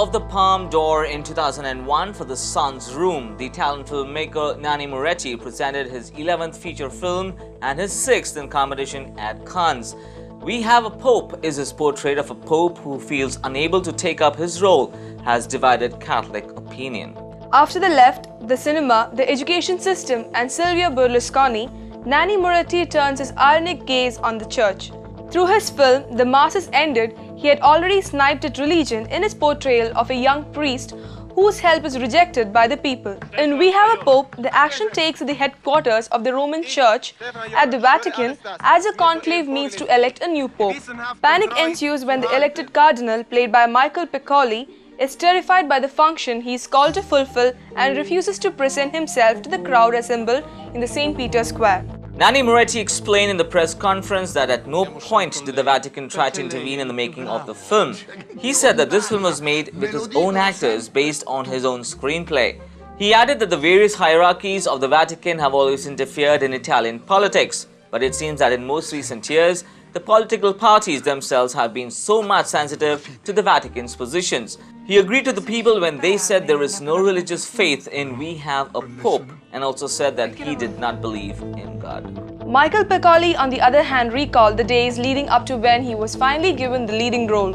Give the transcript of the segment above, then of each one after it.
of the Palme d'Or in 2001 for The Sun's Room, the talented filmmaker Nanni Moretti presented his 11th feature film and his 6th in competition at Cannes. We Have a Pope is his portrait of a pope who feels unable to take up his role, has divided Catholic opinion. After the left, the cinema, the education system and Silvio Berlusconi, Nanni Moretti turns his ironic gaze on the church. Through his film, The Masses Ended, he had already sniped at religion in his portrayal of a young priest whose help is rejected by the people. In We Have a Pope, the action takes at the headquarters of the Roman Church at the Vatican as a conclave meets to elect a new pope. Panic ensues when the elected cardinal, played by Michael Piccoli, is terrified by the function he is called to fulfill and refuses to present himself to the crowd assembled in the St. Peter's Square. Nanni Moretti explained in the press conference that at no point did the Vatican try to intervene in the making of the film. He said that this film was made with his own actors based on his own screenplay. He added that the various hierarchies of the Vatican have always interfered in Italian politics, but it seems that in most recent years, the political parties themselves have been so much sensitive to the Vatican's positions. He agreed to the people when they said there is no religious faith in We Have a Pope, and also said that he did not believe in God. Michael Piccoli, on the other hand, recalled the days leading up to when he was finally given the leading role.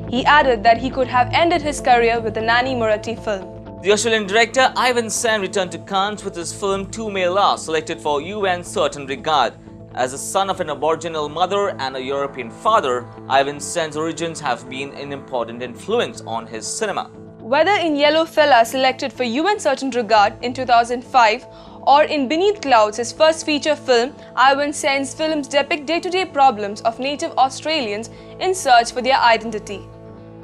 He added that he could have ended his career with the Nanni Moretti film. The Australian director Ivan Sen returned to Cannes with his film Toomelah, selected for UN Certain Regard. As the son of an Aboriginal mother and a European father, Ivan Sen's origins have been an important influence on his cinema. Whether in Yellow Fella, selected for UN Certain Regard in 2005, or in Beneath Clouds, his first feature film, Ivan Sen's films depict day-to-day problems of native Australians in search for their identity.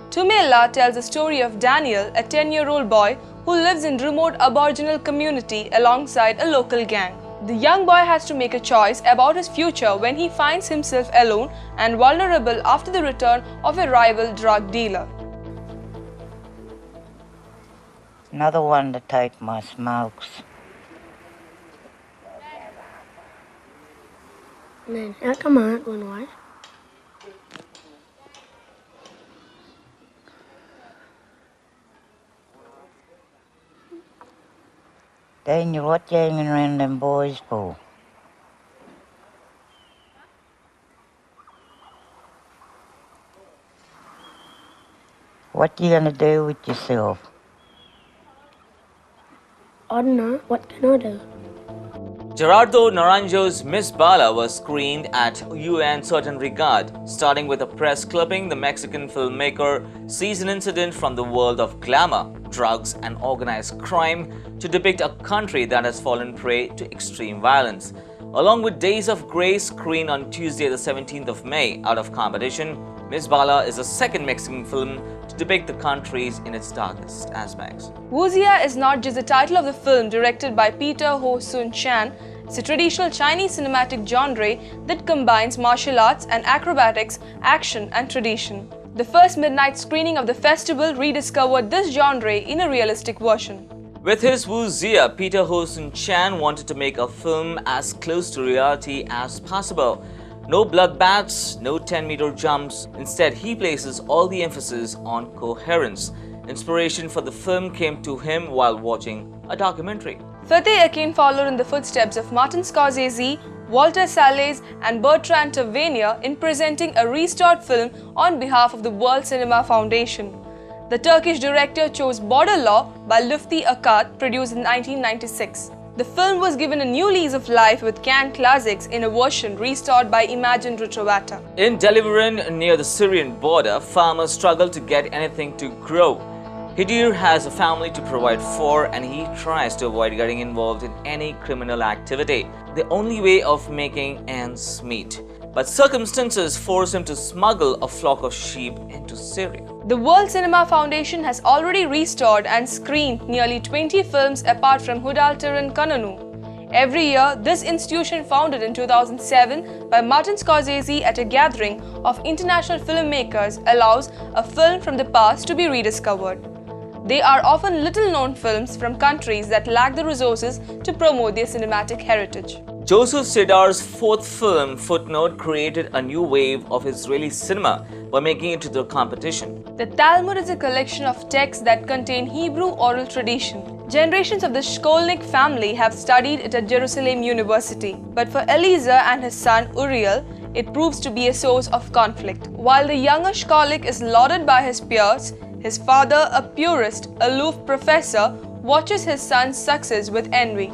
Toomelah tells the story of Daniel, a 10-year-old boy who lives in remote Aboriginal community alongside a local gang. The young boy has to make a choice about his future when he finds himself alone and vulnerable after the return of a rival drug dealer. Another one to take my smokes. Man, how come I aren't going away? Daniel, what you hanging around them boys for? What you gonna do with yourself? I don't know. What can I do? GERARDO NARANJO'S Miss BALA was screened at UN Certain Regard. Starting with a press clipping, the Mexican filmmaker sees an incident from the world of glamour, drugs and organized crime to depict a country that has fallen prey to extreme violence. Along with Days of Grace, screened on Tuesday the 17th of May out of competition, Miss BALA is the second Mexican film to depict the countries in its darkest aspects. Wuxia is not just the title of the film directed by Peter Ho Sun Chan. It's a traditional Chinese cinematic genre that combines martial arts and acrobatics, action and tradition. The first midnight screening of the festival rediscovered this genre in a realistic version. With his Wuxia, Peter Ho Sun Chan wanted to make a film as close to reality as possible. No bloodbaths, no 10-meter jumps. Instead, he places all the emphasis on coherence. Inspiration for the film came to him while watching a documentary. FATIH AKIN followed in the footsteps of Martin Scorsese, Walter Salles and Bertrand Tavernier in presenting a restored film on behalf of the World Cinema Foundation. The Turkish director chose Border Law by Lütfi Akat, produced in 1996. The film was given a new lease of life with Cannes Classics in a version restored by Imagine Retrovata. In Deliverance, near the Syrian border, farmers struggle to get anything to grow. Hidir has a family to provide for and he tries to avoid getting involved in any criminal activity, the only way of making ends meet. But circumstances force him to smuggle a flock of sheep into Syria. The World Cinema Foundation has already restored and screened nearly 20 films apart from Hudalteren Kanunu. Every year, this institution, founded in 2007 by Martin Scorsese at a gathering of international filmmakers, allows a film from the past to be rediscovered. They are often little-known films from countries that lack the resources to promote their cinematic heritage. Joseph CEDAR's fourth film, Footnote, created a new wave of Israeli cinema by making it to the competition. The Talmud is a collection of texts that contain Hebrew oral tradition. Generations of the Shkolnik family have studied it at Jerusalem University. But for Eliezer and his son Uriel, it proves to be a source of conflict. While the younger Shkolnik is lauded by his peers, his father, a purist, aloof professor, watches his son's success with envy.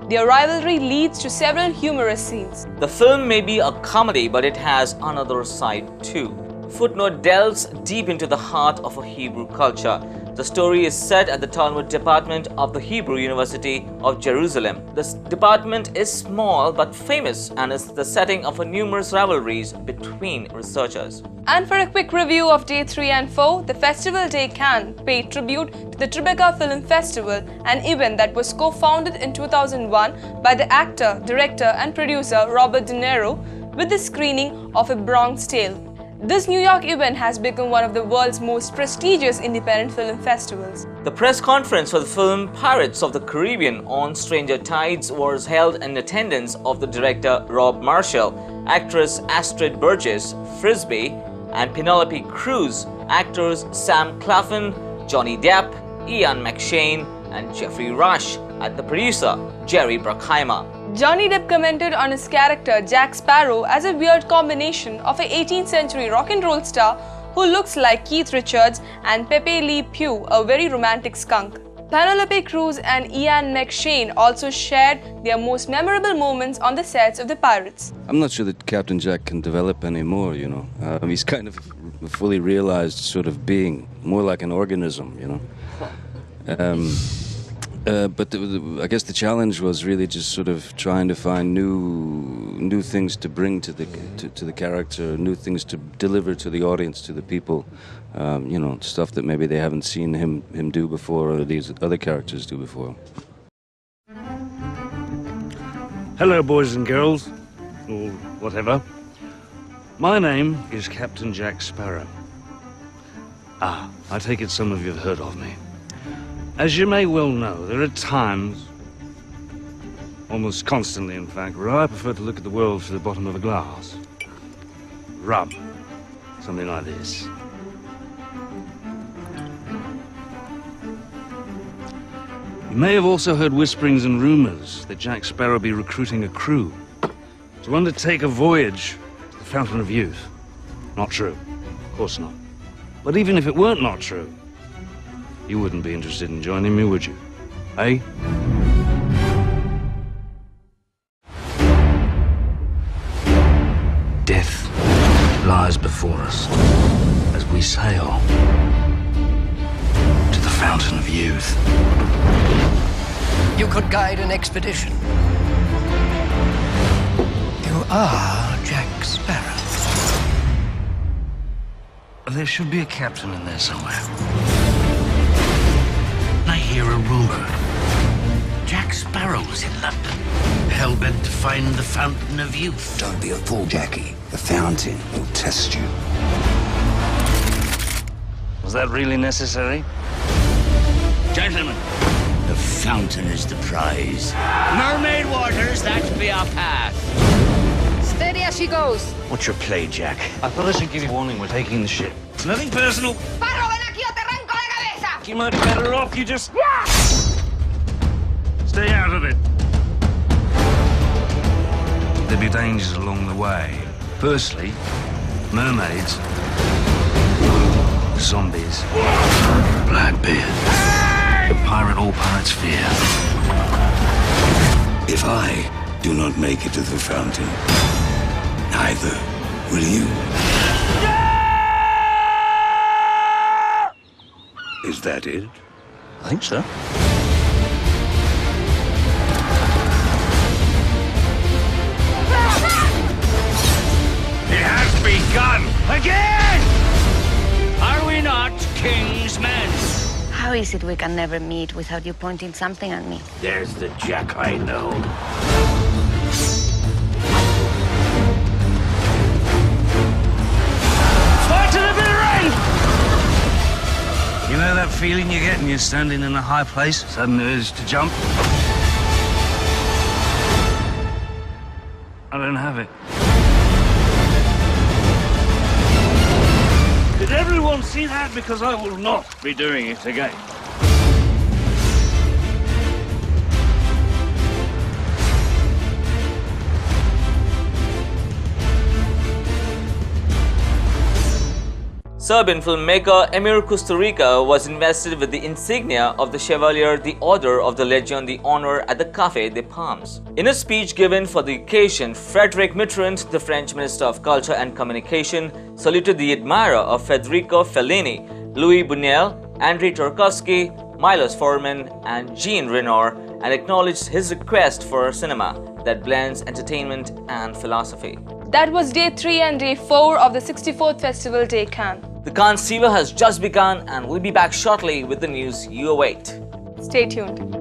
Their rivalry leads to several humorous scenes. The film may be a comedy, but it has another side too. Footnote delves deep into the heart of a Hebrew culture. The story is set at the Talmud department of the Hebrew University of Jerusalem. This department is small but famous and is the setting of numerous rivalries between researchers. And for a quick review of Day 3 and 4, the Festival Day Cannes paid tribute to the Tribeca Film Festival, an event that was co-founded in 2001 by the actor, director and producer Robert De Niro with the screening of A Bronx Tale. This New York event has become one of the world's most prestigious independent film festivals. The press conference for the film Pirates of the Caribbean on Stranger Tides was held in attendance of the director Rob Marshall, actress Astrid Burgess Frisbee, and Penelope Cruz, actors Sam Claflin, Johnny Depp, Ian McShane, and Jeffrey Rush, and the producer Jerry Bruckheimer. Johnny Depp commented on his character Jack Sparrow as a weird combination of an 18th century rock and roll star who looks like Keith Richards and Pepe Le Pew, a very romantic skunk. Penelope Cruz and Ian McShane also shared their most memorable moments on the sets of the Pirates. I'm not sure that Captain Jack can develop anymore, you know. He's kind of a fully realized sort of being, more like an organism, you know. But I guess the challenge was really just sort of trying to find new things to bring to the character, new things to deliver to the audience, to the people. You know, stuff that maybe they haven't seen him do before, or these other characters do before. Hello, boys and girls, or whatever. My name is Captain Jack Sparrow. I take it some of you have heard of me. As you may well know, there are times, almost constantly in fact, where I prefer to look at the world through the bottom of a glass. Rum. Something like this. You may have also heard whisperings and rumors that Jack Sparrow be recruiting a crew to undertake a voyage to the Fountain of Youth. Not true. Of course not. But even if it weren't not true, you wouldn't be interested in joining me, would you? Eh? Death lies before us as we sail to the Fountain of Youth. You could guide an expedition. You are Jack Sparrow. There should be a captain in there somewhere. I hear a rumor. Jack Sparrow's in London, hell-bent to find the Fountain of Youth. Don't be a fool, Jackie. The fountain will test you. Was that really necessary? Gentlemen, the fountain is the prize. Mermaid waters, that be our path. Steady as she goes. What's your play, Jack? I thought I should give you a warning. We're taking the ship. Nothing personal. Sparrow, ven aquí o te arranco la cabeza. You might be better off. You just... Stay out of it. There'll be dangers along the way. Firstly, mermaids, zombies, Blackbeard, the pirate all pirates fear. If I do not make it to the fountain, neither will you. Is that it? I think so. It has begun again! Are we not king's men? How is it we can never meet without you pointing something at me? There's the Jack I know. Fight to the bitter end! You know that feeling you get when you're standing in a high place? Sudden urge to jump? I don't have it. Did everyone see that? Because I will not be doing it again. Serbian filmmaker Emir Kusturica was invested with the insignia of the Chevalier the Order of the Legion d'Honneur at the Café des Palms. In a speech given for the occasion, Frédéric Mitterrand, the French Minister of Culture and Communication, saluted the admirer of Federico Fellini, Louis Buñuel, Andrei Tarkovsky, Milos Forman, and Jean Renoir, and acknowledged his request for a cinema that blends entertainment and philosophy. That was day 3 and day 4 of the 64th Festival Day Cannes. The Cannes fever has just begun, and we'll be back shortly with the news you await. Stay tuned.